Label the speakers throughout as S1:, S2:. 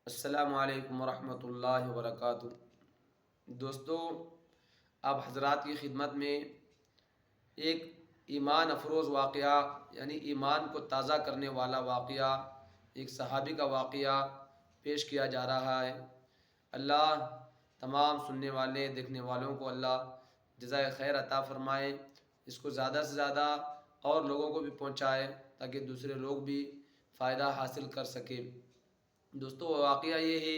S1: السلام علیکم ورحمۃ اللہ وبرکاتہ۔ دوستو، آپ حضرات کی خدمت میں ایک ایمان افروز واقعہ، یعنی ایمان کو تازہ کرنے والا واقعہ، ایک صحابی کا واقعہ پیش کیا جا رہا ہے۔ اللہ تمام سننے والے دیکھنے والوں کو اللہ جزائے خیر عطا فرمائے، اس کو زیادہ سے زیادہ اور لوگوں کو بھی پہنچائے تاکہ دوسرے لوگ بھی فائدہ حاصل کر سکیں۔ دوستو، واقعہ یہ ہے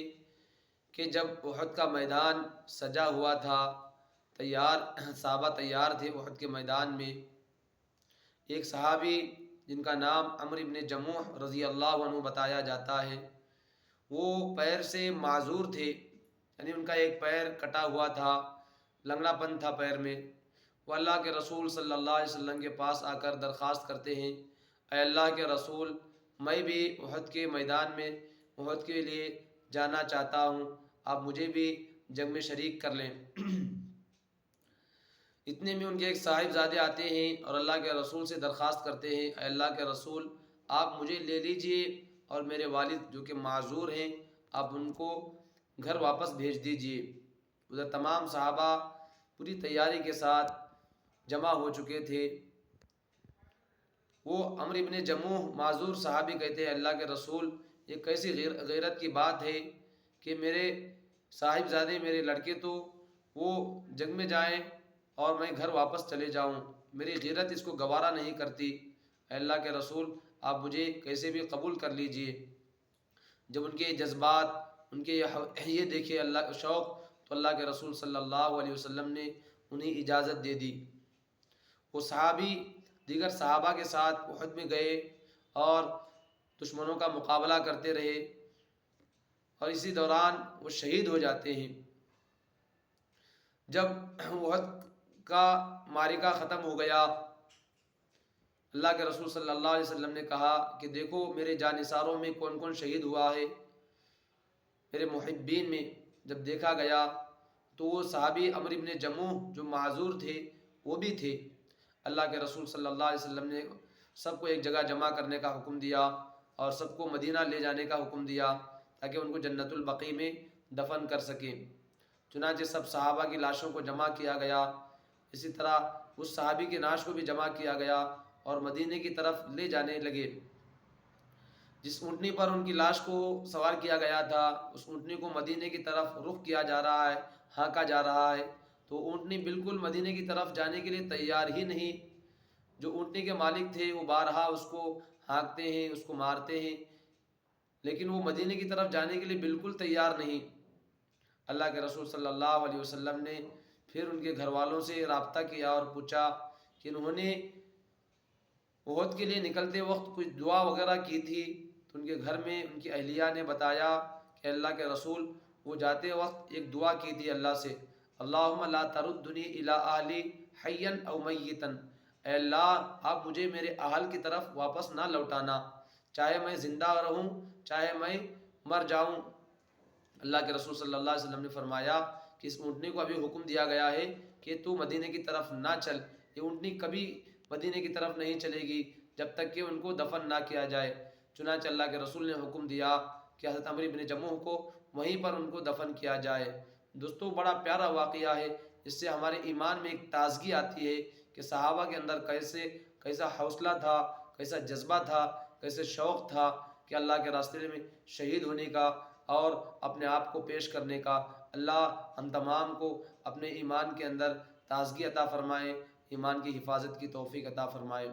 S1: کہ جب احد کا میدان سجا ہوا تھا، صحابہ تیار تھے احد کے میدان میں، ایک صحابی جن کا نام عمرو بن جموح رضی اللہ عنہ بتایا جاتا ہے، وہ پیر سے معذور تھے، یعنی ان کا ایک پیر کٹا ہوا تھا، لنگڑا پن تھا پیر میں۔ وہ اللہ کے رسول صلی اللہ علیہ وسلم کے پاس آ کر درخواست کرتے ہیں، اے اللہ کے رسول، میں بھی احد کے میدان میں احد کے لیے جانا چاہتا ہوں، آپ مجھے بھی جنگ میں شریک کر لیں۔ اتنے میں ان کے ایک صاحبزادے آتے ہیں اور اللہ کے رسول سے درخواست کرتے ہیں، اے اللہ کے رسول، آپ مجھے لے لیجئے اور میرے والد جو کہ معذور ہیں، آپ ان کو گھر واپس بھیج دیجئے۔ ادھر تمام صحابہ پوری تیاری کے ساتھ جمع ہو چکے تھے۔ وہ عمرو بن جموح معذور صحابی کہتے ہیں، اللہ کے رسول، یہ کیسی غیرت کی بات ہے کہ میرے صاحبزادے، میرے لڑکے تو وہ جنگ میں جائیں اور میں گھر واپس چلے جاؤں، میری غیرت اس کو گوارا نہیں کرتی، اے اللہ کے رسول، آپ مجھے کیسے بھی قبول کر لیجئے۔ جب ان کے جذبات، ان کے یہ دیکھے اللہ کا شوق، تو اللہ کے رسول صلی اللہ علیہ وسلم نے انہیں اجازت دے دی۔ وہ صحابی دیگر صحابہ کے ساتھ احد میں گئے اور دشمنوں کا مقابلہ کرتے رہے، اور اسی دوران وہ شہید ہو جاتے ہیں۔ جب احد کا معرکہ ختم ہو گیا، اللہ کے رسول صلی اللہ علیہ وسلم نے کہا کہ دیکھو میرے جانثاروں میں کون کون شہید ہوا ہے۔ میرے محبین میں جب دیکھا گیا تو وہ صحابی عمرو بن جموح جو معذور تھے وہ بھی تھے۔ اللہ کے رسول صلی اللہ علیہ وسلم نے سب کو ایک جگہ جمع کرنے کا حکم دیا اور سب کو مدینہ لے جانے کا حکم دیا تاکہ ان کو جنت البقیع میں دفن کر سکیں۔ چنانچہ سب صحابہ کی لاشوں کو جمع کیا گیا، اسی طرح اس صحابی کی لاش کو بھی جمع کیا گیا اور مدینے کی طرف لے جانے لگے۔ جس اونٹنی پر ان کی لاش کو سوار کیا گیا تھا، اس اونٹنی کو مدینے کی طرف رخ کیا جا رہا ہے، ہانکا جا رہا ہے، تو اونٹنی بالکل مدینے کی طرف جانے کے لیے تیار ہی نہیں۔ جو اونٹنی کے مالک تھے وہ بارہا اس کو ہانکتے ہیں، اس کو مارتے ہیں، لیکن وہ مدینے کی طرف جانے کے لیے بالکل تیار نہیں۔ اللہ کے رسول صلی اللہ علیہ وسلم نے پھر ان کے گھر والوں سے رابطہ کیا اور پوچھا کہ انہوں نے احد کے لیے نکلتے وقت کچھ دعا وغیرہ کی تھی، تو ان کے گھر میں ان کی اہلیہ نے بتایا کہ اللہ کے رسول، وہ جاتے وقت ایک دعا کی تھی اللہ سے، اللہم لا تردنی الی اہلی حیا او میتا، اے اللہ آپ مجھے میرے اہل کی طرف واپس نہ لوٹانا، چاہے میں زندہ رہوں چاہے میں مر جاؤں۔ اللہ کے رسول صلی اللہ علیہ وسلم نے فرمایا کہ اس اونٹنی کو ابھی حکم دیا گیا ہے کہ تو مدینے کی طرف نہ چل، یہ اونٹنی کبھی مدینے کی طرف نہیں چلے گی جب تک کہ ان کو دفن نہ کیا جائے۔ چنانچہ اللہ کے رسول نے حکم دیا کہ حضرت عمرو بن جموح کو وہیں پر ان کو دفن کیا جائے۔ دوستو، بڑا پیارا واقعہ ہے، اس سے ہمارے ایمان میں ایک تازگی آتی ہے کہ صحابہ کے اندر کیسا حوصلہ تھا، کیسا جذبہ تھا، کیسے شوق تھا کہ اللہ کے راستے میں شہید ہونے کا اور اپنے آپ کو پیش کرنے کا۔ اللہ ہم تمام کو اپنے ایمان کے اندر تازگی عطا فرمائے، ایمان کی حفاظت کی توفیق عطا فرمائے۔